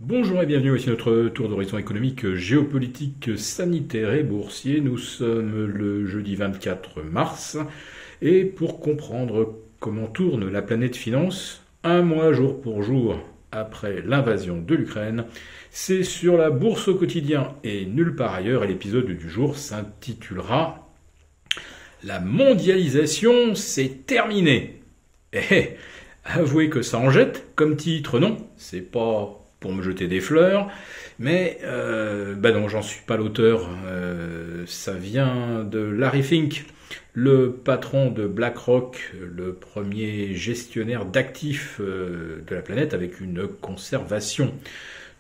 Bonjour et bienvenue, voici notre tour d'horizon économique, géopolitique, sanitaire et boursier. Nous sommes le jeudi 24 mars et pour comprendre comment tourne la planète finance, un mois jour pour jour après l'invasion de l'Ukraine, c'est sur la bourse au quotidien et nulle part ailleurs. Et l'épisode du jour s'intitulera La mondialisation, c'est terminé. Avouez que ça en jette comme titre, non? C'est pas pour me jeter des fleurs, mais non, j'en suis pas l'auteur. Ça vient de Larry Fink, le patron de BlackRock, le premier gestionnaire d'actifs de la planète, avec une conservation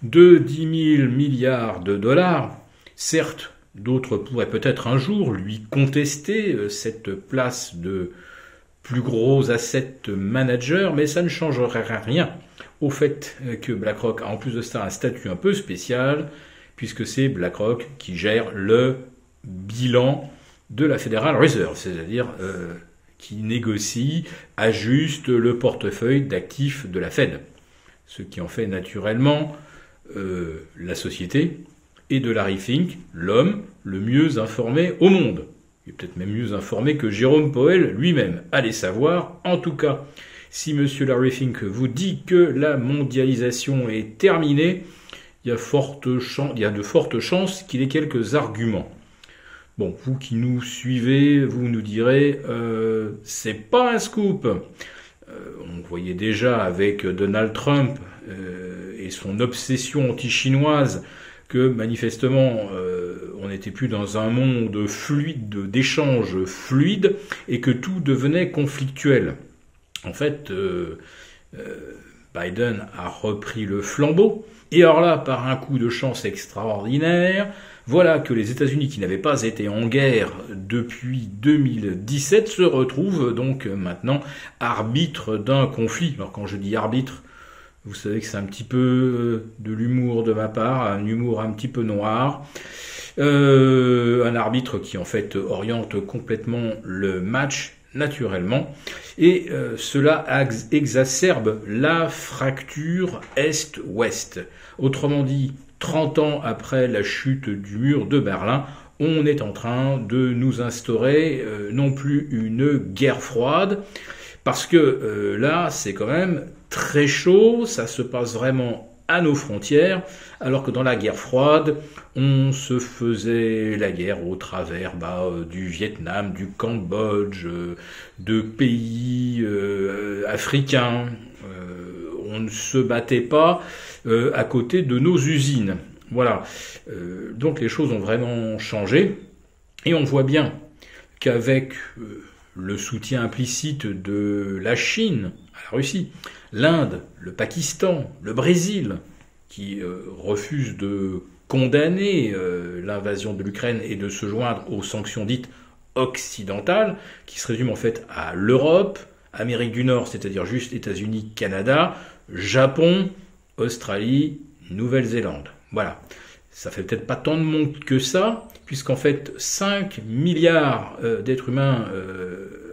de 10 000 milliards de dollars. Certes, d'autres pourraient peut-être un jour lui contester cette place de plus gros asset manager, mais ça ne changerait rien au fait que BlackRock a en plus de ça un statut un peu spécial, puisque c'est BlackRock qui gère le bilan de la Federal Reserve, c'est-à-dire qui négocie, ajuste le portefeuille d'actifs de la Fed, ce qui en fait naturellement la société et de Larry Fink, l'homme le mieux informé au monde. Il est peut-être même mieux informé que Jérôme Powell lui-même. Allez savoir, en tout cas, si M. Larry Fink vous dit que la mondialisation est terminée, il y a de fortes chances qu'il ait quelques arguments. Bon, vous qui nous suivez, vous nous direz, c'est pas un scoop. On voyait déjà avec Donald Trump et son obsession anti-chinoise que manifestement on n'était plus dans un monde fluide, d'échanges fluides, et que tout devenait conflictuel. En fait, Biden a repris le flambeau, et alors là, par un coup de chance extraordinaire, voilà que les États-Unis, qui n'avaient pas été en guerre depuis 2017, se retrouvent donc maintenant arbitres d'un conflit. Alors quand je dis arbitre, vous savez que c'est un petit peu de l'humour de ma part, un humour un petit peu noir. Un arbitre qui en fait oriente complètement le match naturellement. Et cela exacerbe la fracture Est-Ouest. Autrement dit, 30 ans après la chute du mur de Berlin, on est en train de nous instaurer non plus une guerre froide, parce que là, c'est quand même très chaud, ça se passe vraiment à nos frontières, alors que dans la guerre froide, on se faisait la guerre au travers du Vietnam, du Cambodge, de pays africains. On ne se battait pas à côté de nos usines. Voilà. Donc les choses ont vraiment changé, et on voit bien qu'avec le soutien implicite de la Chine à la Russie, l'Inde, le Pakistan, le Brésil, qui refusent de condamner l'invasion de l'Ukraine et de se joindre aux sanctions dites occidentales, qui se résument en fait à l'Europe, Amérique du Nord, c'est-à-dire juste États-Unis, Canada, Japon, Australie, Nouvelle-Zélande. Voilà. Ça fait peut-être pas tant de monde que ça, puisqu'en fait 5 milliards d'êtres humains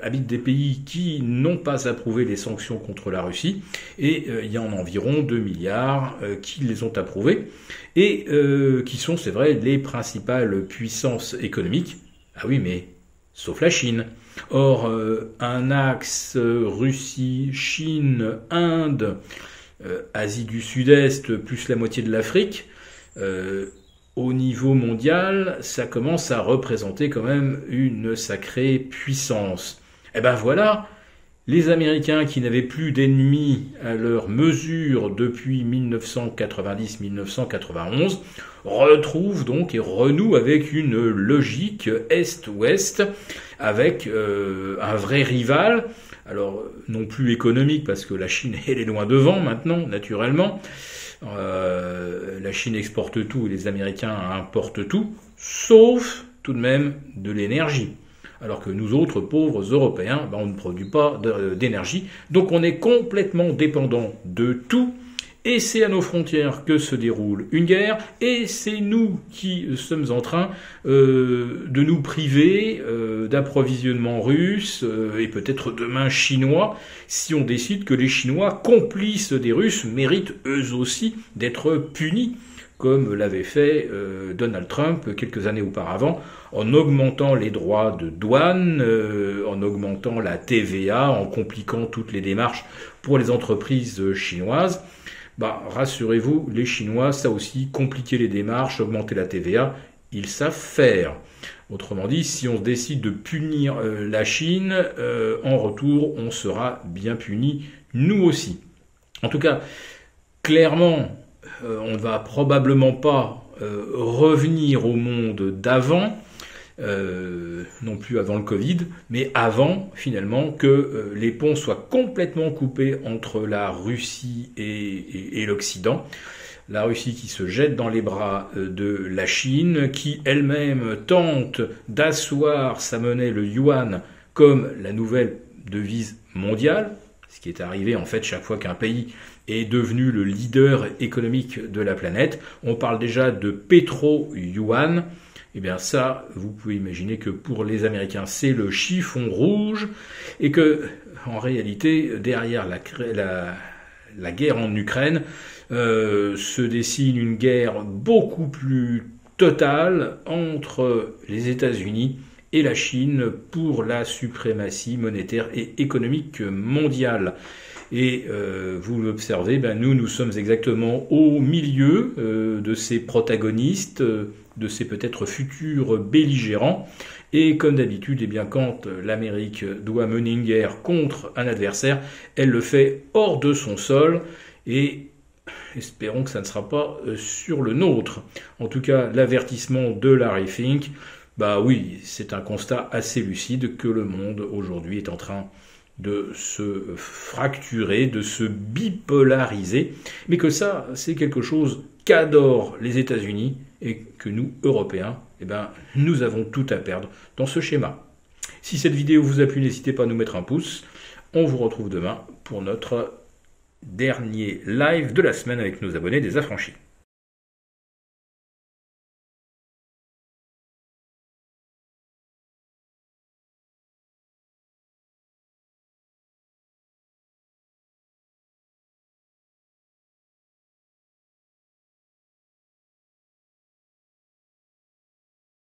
habitent des pays qui n'ont pas approuvé les sanctions contre la Russie, et il y en a environ 2 milliards qui les ont approuvées, et qui sont, c'est vrai, les principales puissances économiques. Ah oui, mais sauf la Chine. Or, un axe Russie, Chine, Inde, Asie du Sud-Est, plus la moitié de l'Afrique, au niveau mondial, ça commence à représenter quand même une sacrée puissance. Et ben voilà, les Américains qui n'avaient plus d'ennemis à leur mesure depuis 1990-1991 retrouvent donc et renouent avec une logique Est-Ouest, avec un vrai rival. Alors, non plus économique, parce que la Chine, elle est loin devant maintenant, naturellement. La Chine exporte tout et les Américains importent tout, sauf tout de même de l'énergie. Alors que nous autres pauvres Européens, on ne produit pas d'énergie. Donc on est complètement dépendant de tout, et c'est à nos frontières que se déroule une guerre, et c'est nous qui sommes en train de nous priver d'approvisionnement russe et peut-être demain chinois, si on décide que les Chinois, complices des Russes, méritent eux aussi d'être punis, comme l'avait fait Donald Trump quelques années auparavant, en augmentant les droits de douane, en augmentant la TVA, en compliquant toutes les démarches pour les entreprises chinoises. Rassurez-vous, les Chinois, ça aussi, compliquer les démarches, augmenter la TVA, ils savent faire. Autrement dit, si on décide de punir la Chine, en retour, on sera bien puni, nous aussi. En tout cas, clairement, on ne va probablement pas revenir au monde d'avant, non plus avant le Covid, mais avant finalement que les ponts soient complètement coupés entre la Russie et l'Occident. La Russie qui se jette dans les bras de la Chine, qui elle-même tente d'asseoir sa monnaie, le yuan, comme la nouvelle devise mondiale, ce qui est arrivé en fait chaque fois qu'un pays est devenu le leader économique de la planète. On parle déjà de pétro-yuan. Eh bien ça, vous pouvez imaginer que pour les Américains, c'est le chiffon rouge, et que en réalité, derrière la guerre en Ukraine, se dessine une guerre beaucoup plus totale entre les États-Unis et la Chine pour la suprématie monétaire et économique mondiale. Et vous l'observez, nous sommes exactement au milieu de ces protagonistes, de ces peut-être futurs belligérants. Et comme d'habitude, quand l'Amérique doit mener une guerre contre un adversaire, elle le fait hors de son sol, et espérons que ça ne sera pas sur le nôtre. En tout cas, l'avertissement de Larry Fink, oui, c'est un constat assez lucide que le monde aujourd'hui est en train de se fracturer, de se bipolariser, mais que ça, c'est quelque chose qu'adorent les États-Unis et que nous, Européens, nous avons tout à perdre dans ce schéma. Si cette vidéo vous a plu, n'hésitez pas à nous mettre un pouce. On vous retrouve demain pour notre dernier live de la semaine avec nos abonnés des Affranchis.